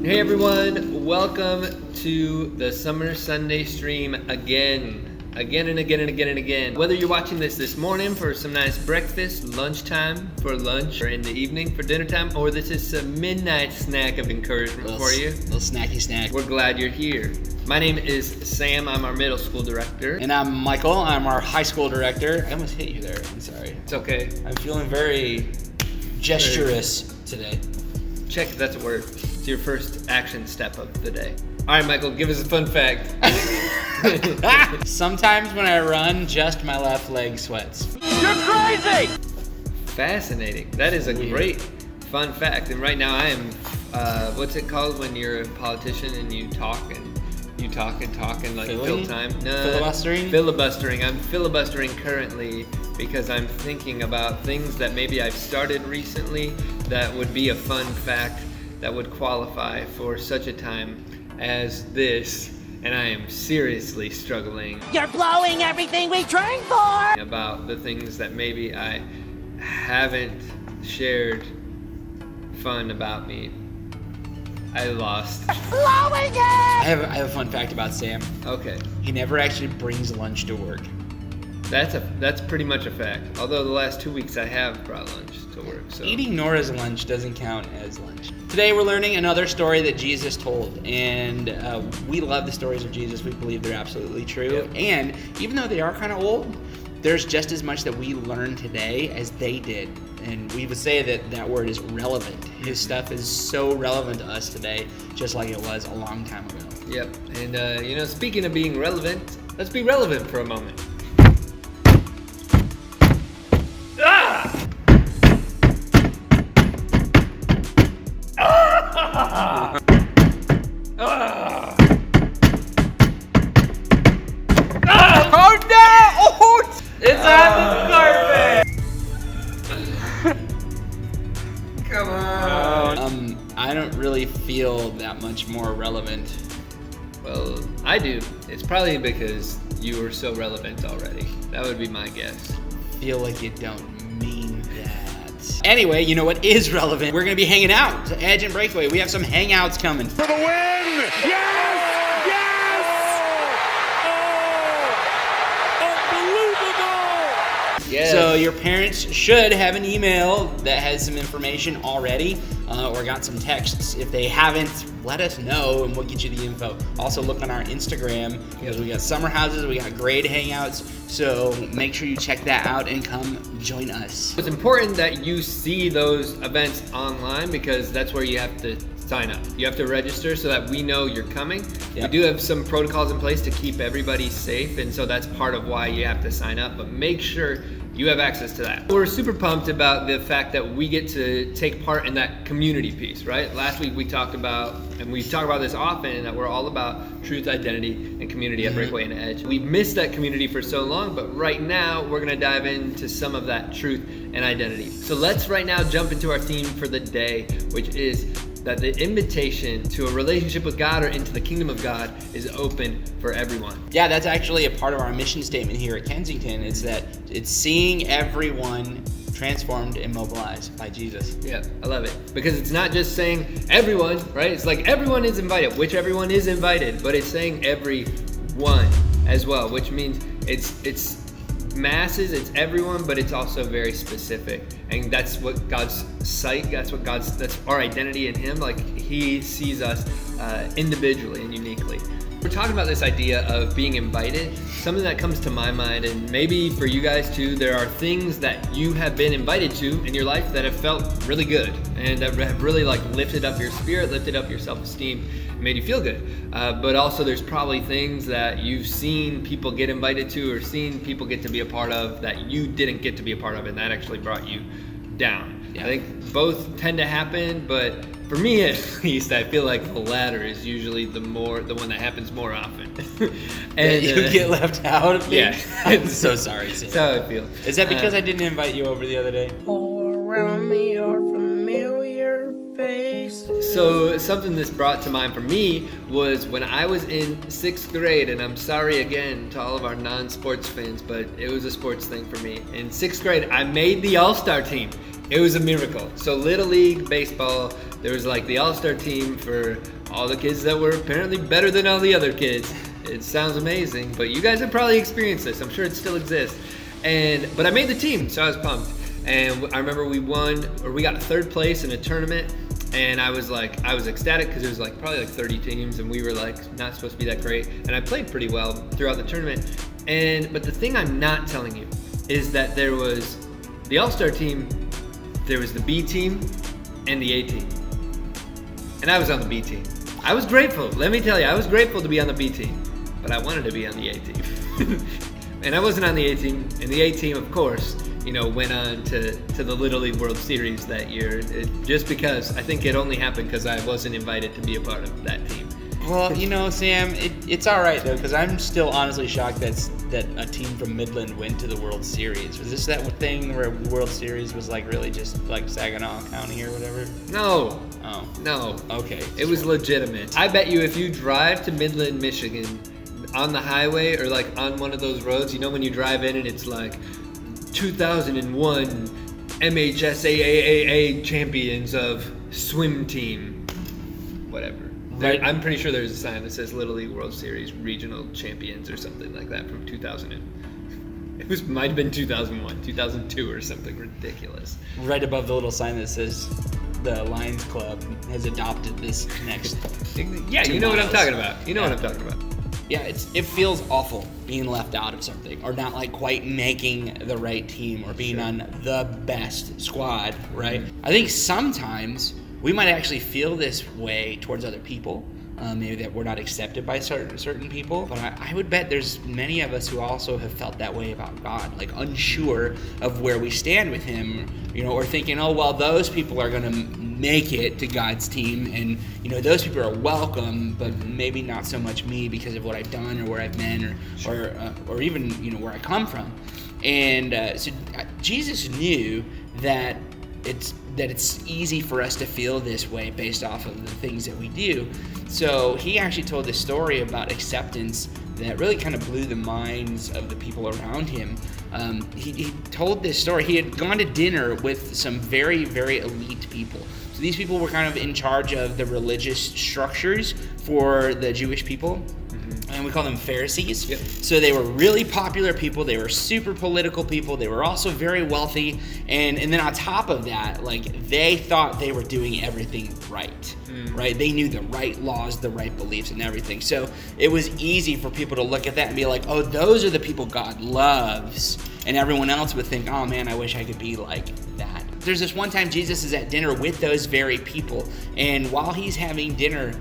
Hey everyone, welcome to the Summer Sunday stream again and again. Whether you're watching this morning for some nice breakfast, lunchtime for lunch, or in the evening for dinner time, or this is a midnight snack of encouragement for you. Little snacky snack. We're glad you're here. My name is Sam, I'm our middle school director. And I'm Michael, I'm our high school director. I almost hit you there, I'm sorry. It's okay. I'm feeling very gesturous today. Check if that's a word. It's your first action step of the day. All right, Michael, give us a fun fact. Sometimes when I run, just my left leg sweats. You're crazy! Fascinating. That is a great fun fact. And right now I am, what's it called when you're a politician and you talk and like fill time? No, filibustering. I'm filibustering currently because I'm thinking about things that maybe I've started recently that would be a fun fact that would qualify for such a time as this, and I am seriously struggling. You're blowing everything we trained for! About the things that maybe I haven't shared fun about me. I lost. Blowing it! I have a fun fact about Sam. Okay. He never actually brings lunch to work. That's pretty much a fact. Although the last 2 weeks I have brought lunch to work. So Eating Nora's lunch doesn't count as lunch. Today we're learning another story that Jesus told, and we love the stories of Jesus. We believe they're absolutely true. Yep. And even though they are kind of old, there's just as much that we learn today as they did. And we would say that word is relevant. His stuff is so relevant to us today, just like it was a long time ago. Yep. And speaking of being relevant, let's be relevant for a moment. It's on the carpet! Come on! I don't really feel that much more relevant. Well, I do. It's probably because you were so relevant already. That would be my guess. Feel like you don't mean that. Anyway, you know what is relevant? We're gonna be hanging out to Edge and Breakaway. We have some hangouts coming. For the win! Yes! Yes. So your parents should have an email that has some information already, or got some texts. If they haven't, let us know and we'll get you the info. Also look on our Instagram because we got summer houses, we got grade hangouts, so make sure you check that out and come join us. It's important that you see those events online because that's where you have to sign up. You have to register so that we know you're coming. Yep. We do have some protocols in place to keep everybody safe, and so that's part of why you have to sign up, but make sure you have access to that. We're super pumped about the fact that we get to take part in that community piece, right? Last week we talked about, and we talk about this often, that we're all about truth, identity, and community at Breakaway and Edge. We've missed that community for so long, but right now we're gonna dive into some of that truth and identity. So let's right now jump into our theme for the day, which is that the invitation to a relationship with God or into the kingdom of God is open for everyone. Yeah, that's actually a part of our mission statement here at Kensington. It's seeing everyone transformed and mobilized by Jesus. Yeah, I love it. Because it's not just saying everyone, right? It's like everyone is invited, which everyone is invited, but it's saying everyone as well, which means it's masses, it's everyone, but it's also very specific. And that's what God's sight, that's our identity in Him. Like He sees us individually and uniquely. We're talking about this idea of being invited. Something that comes to my mind, and maybe for you guys too, there are things that you have been invited to in your life that have felt really good and that have really like lifted up your spirit, lifted up your self-esteem, made you feel good. But also there's probably things that you've seen people get invited to or seen people get to be a part of that you didn't get to be a part of, and that actually brought you down. Yeah. I think both tend to happen, but for me at least, I feel like the latter is usually the one that happens more often. And you get left out of things? Yeah. I'm so sorry, Sam. That's how I feel. Is that because I didn't invite you over the other day? All around me are familiar faces. So something that's brought to mind for me was when I was in 6th grade, and I'm sorry again to all of our non-sports fans, but it was a sports thing for me. In 6th grade, I made the All-Star team. It was a miracle. So Little League baseball, there was like the All-Star team for all the kids that were apparently better than all the other kids. It sounds amazing, but you guys have probably experienced this. I'm sure it still exists. But I made the team, so I was pumped. And I remember we got 3rd place in a tournament, and I was ecstatic because there was probably 30 teams, and we were not supposed to be that great. And I played pretty well throughout the tournament. But the thing I'm not telling you is that there was the All-Star team, there was the B team, and the A team. And I was on the B team. I was grateful. Let me tell you, I was grateful to be on the B team, but I wanted to be on the A team. And I wasn't on the A team. And the A team, of course, went on to the Little League World Series that year. Just because I think it only happened because I wasn't invited to be a part of that team. Well, Sam, it's all right though, because I'm still honestly shocked that a team from Midland went to the World Series. Was this that thing where World Series was really just Saginaw County or whatever? No. Oh. No. Okay. It was legitimate. I bet you if you drive to Midland, Michigan, on the highway or on one of those roads, when you drive in and it's 2001 MHSAAA champions of swim team, whatever. Right. I'm pretty sure there's a sign that says Little League World Series regional champions or something like that from 2000. It might have been 2001, 2002 or something ridiculous. Right above the little sign that says the Lions Club has adopted this next. Yeah, you know what I'm talking about. You know what I'm talking about. Yeah, it feels awful being left out of something or not quite making the right team or being on the best squad, right? I think sometimes we might actually feel this way towards other people. Maybe that we're not accepted by certain people, but I would bet there's many of us who also have felt that way about God, unsure of where we stand with Him, or thinking, oh well, those people are going to make it to God's team, and those people are welcome, but maybe not so much me because of what I've done or where I've been or even where I come from. And so Jesus knew that it's easy for us to feel this way based off of the things that we do. So he actually told this story about acceptance that really kind of blew the minds of the people around him. He told this story. He had gone to dinner with some very, very elite people. So these people were kind of in charge of the religious structures for the Jewish people. And we call them Pharisees. Yep. So they were really popular people. They were super political people. They were also very wealthy. And then on top of that, they thought they were doing everything right, right? They knew the right laws, the right beliefs and everything. So it was easy for people to look at that and be like, oh, those are the people God loves. And everyone else would think, oh man, I wish I could be like that. There's this one time Jesus is at dinner with those very people. And while he's having dinner,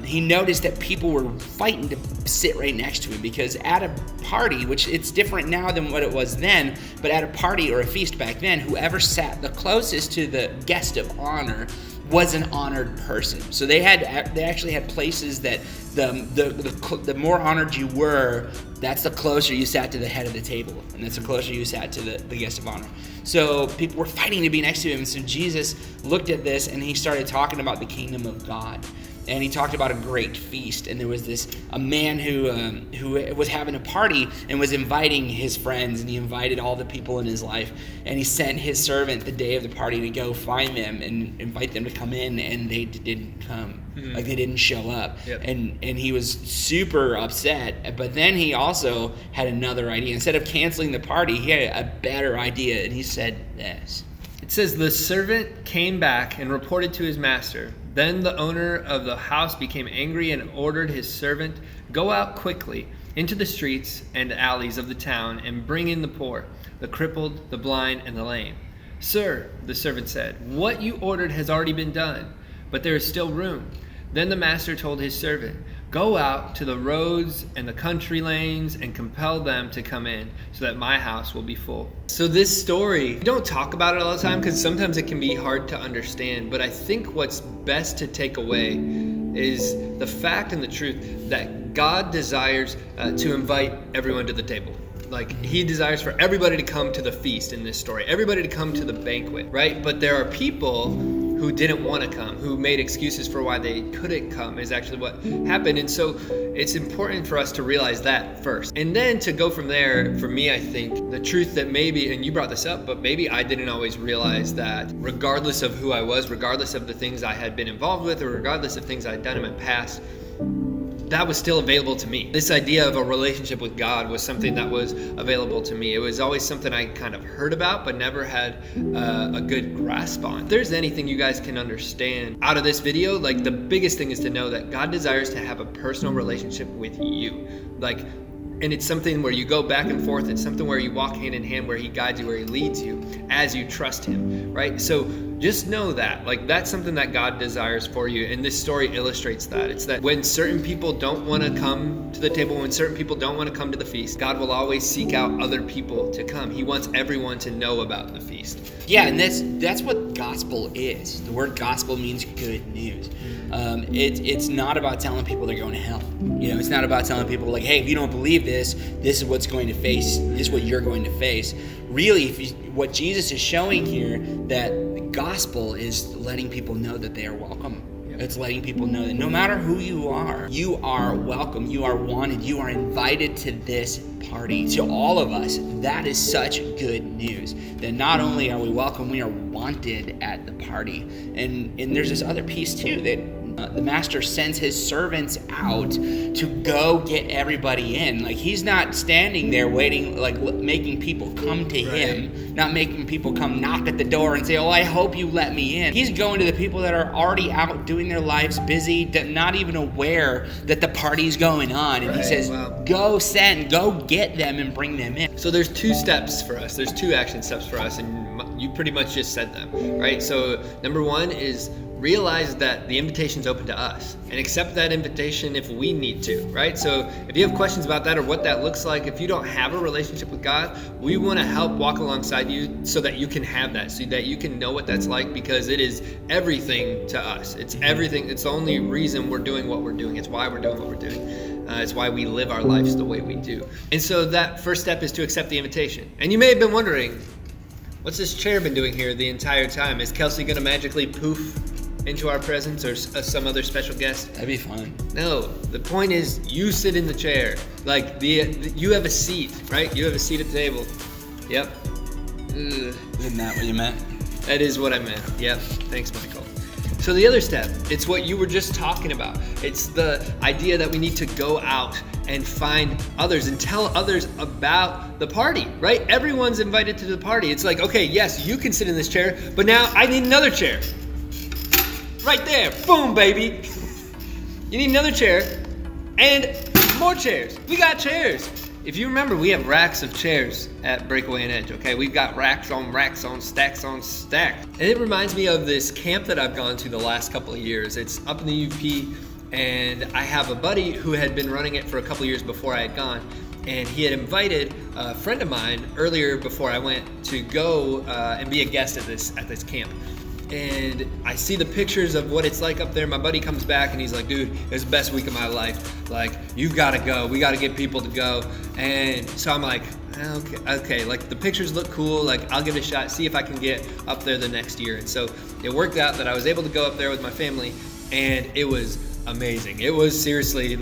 he noticed that people were fighting to sit right next to him, because at a party, which it's different now than what it was then, but at a party or a feast back then, whoever sat the closest to the guest of honor was an honored person. So they actually had places that the more honored you were, that's the closer you sat to the head of the table, and that's the closer you sat to the guest of honor. So people were fighting to be next to him. So Jesus looked at this and he started talking about the kingdom of God. And he talked about a great feast, and there was a man who was having a party and was inviting his friends, and he invited all the people in his life, and he sent his servant the day of the party to go find them and invite them to come in, and they didn't come, they didn't show up. Yep. And he was super upset. But then he also had another idea. Instead of canceling the party, he had a better idea, and he said this. It says, the servant came back and reported to his master. Then the owner of the house became angry and ordered his servant, go out quickly into the streets and alleys of the town and bring in the poor, the crippled, the blind, and the lame. Sir, the servant said, what you ordered has already been done, but there is still room. Then the master told his servant, go out to the roads and the country lanes and compel them to come in, so that my house will be full. So this story, we don't talk about it all the time because sometimes it can be hard to understand, but I think what's best to take away is the fact and the truth that God desires to invite everyone to the table. He desires for everybody to come to the feast in this story, everybody to come to the banquet, right? But there are people who didn't want to come, who made excuses for why they couldn't come is actually what happened. And so it's important for us to realize that first. And then to go from there, for me, I think the truth that maybe, and you brought this up, but maybe I didn't always realize that regardless of who I was, regardless of the things I had been involved with, or regardless of things I'd done in my past, that was still available to me. This idea of a relationship with God was something that was available to me. It was always something I kind of heard about, but never had a good grasp on. If there's anything you guys can understand out of this video, like the biggest thing is to know that God desires to have a personal relationship with you. And it's something where you go back and forth. It's something where you walk hand in hand, where he guides you, where he leads you as you trust him, right? So just know that, that's something that God desires for you. And this story illustrates that. It's that when certain people don't want to come to the table, when certain people don't want to come to the feast, God will always seek out other people to come. He wants everyone to know about the feast. Yeah, and that's what gospel is. The word gospel means good news. It's not about telling people they're going to hell. It's not about telling people hey, if you don't believe this is what's going to face. This is what you're going to face. Really, what Jesus is showing here, that the gospel is letting people know that they are welcome. It's letting people know that no matter who you are welcome, you are wanted, you are invited to this party. To all of us, that is such good news. That not only are we welcome, we are wanted at the party. And there's this other piece too, that the master sends his servants out to go get everybody in. He's not standing there waiting, making people come to him, not making people come knock at the door and say, I hope you let me in. He's going to the people that are already out doing their lives busy, not even aware that the party's going on. And he says, go get them and bring them in. So there's two steps for us. There's two action steps for us, and you pretty much just said them, right? So number one is realize that the invitation's open to us, and accept that invitation if we need to, right? So if you have questions about that or what that looks like, if you don't have a relationship with God, we want to help walk alongside you so that you can have that, so that you can know what that's like, because it is everything to us. It's everything. It's the only reason we're doing what we're doing. It's why we're doing what we're doing. It's why we live our lives the way we do. And so that first step is to accept the invitation. And you may have been wondering, what's this chair been doing here the entire time? Is Kelsey going to magically poof into our presence, or some other special guest? That'd be fun. No, the point is you sit in the chair. You have a seat, right? You have a seat at the table. Yep. Isn't that what you meant? That is what I meant. Yep. Thanks, Michael. So the other step, it's what you were just talking about. It's the idea that we need to go out and find others and tell others about the party, right? Everyone's invited to the party. It's okay, yes, you can sit in this chair, but now I need another chair. Right there, boom, baby. You need another chair and more chairs. We got chairs. If you remember, we have racks of chairs at Breakaway and Edge, okay? We've got racks on stacks on stacks. And it reminds me of this camp that I've gone to the last couple of years. It's up in the UP, and I have a buddy who had been running it for a couple of years before I had gone. And he had invited a friend of mine earlier before I went to go and be a guest at this camp. And I see the pictures of what it's like up there. My buddy comes back and he's like, dude, it was the best week of my life. You gotta go. We gotta get people to go. And so I'm like, okay. The pictures look cool. I'll give it a shot, see if I can get up there the next year. And so it worked out that I was able to go up there with my family, and it was amazing. It was seriously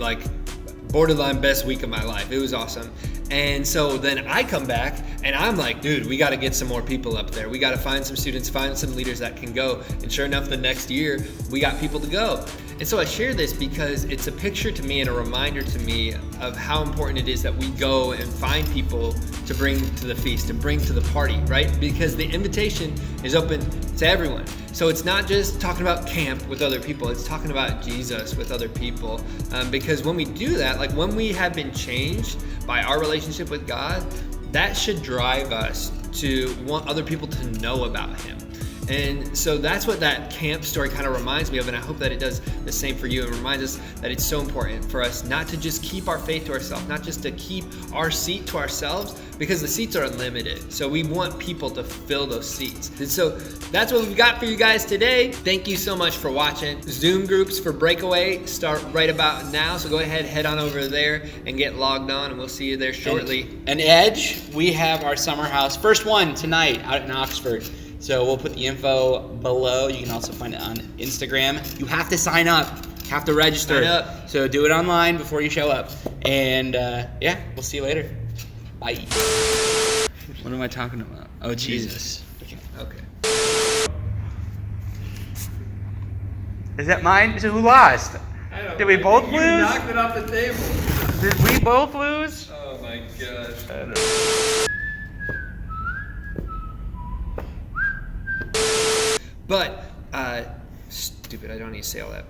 borderline best week of my life. It was awesome. And so then I come back and I'm like, dude, we got to get some more people up there. We got to find some students, find some leaders that can go. And sure enough, the next year we got people to go. And so I share this because it's a picture to me and a reminder to me of how important it is that we go and find people to bring to the feast, to bring to the party, right? Because the invitation is open to everyone. So it's not just talking about camp with other people, it's talking about Jesus with other people. Because when we do that, when we have been changed by our relationship with God, that should drive us to want other people to know about him. And so that's what that camp story kind of reminds me of, and I hope that it does the same for you. It reminds us that it's so important for us not to just keep our faith to ourselves, not just to keep our seat to ourselves, because the seats are unlimited. So we want people to fill those seats. And so that's what we've got for you guys today. Thank you so much for watching. Zoom groups for Breakaway start right about now. So go ahead, head on over there and get logged on, and we'll see you there shortly. And Edge, we have our summer house. First one tonight out in Oxford. So we'll put the info below. You can also find it on Instagram. You have to sign up. You have to register. Sign up. So do it online before you show up. And yeah, we'll see you later. Bye. What am I talking about? Oh, Jesus. Okay. Is that mine? So who lost? Did we both lose? You knocked it off the table. Did we both lose? Oh my gosh. But, stupid, I don't need to say all that.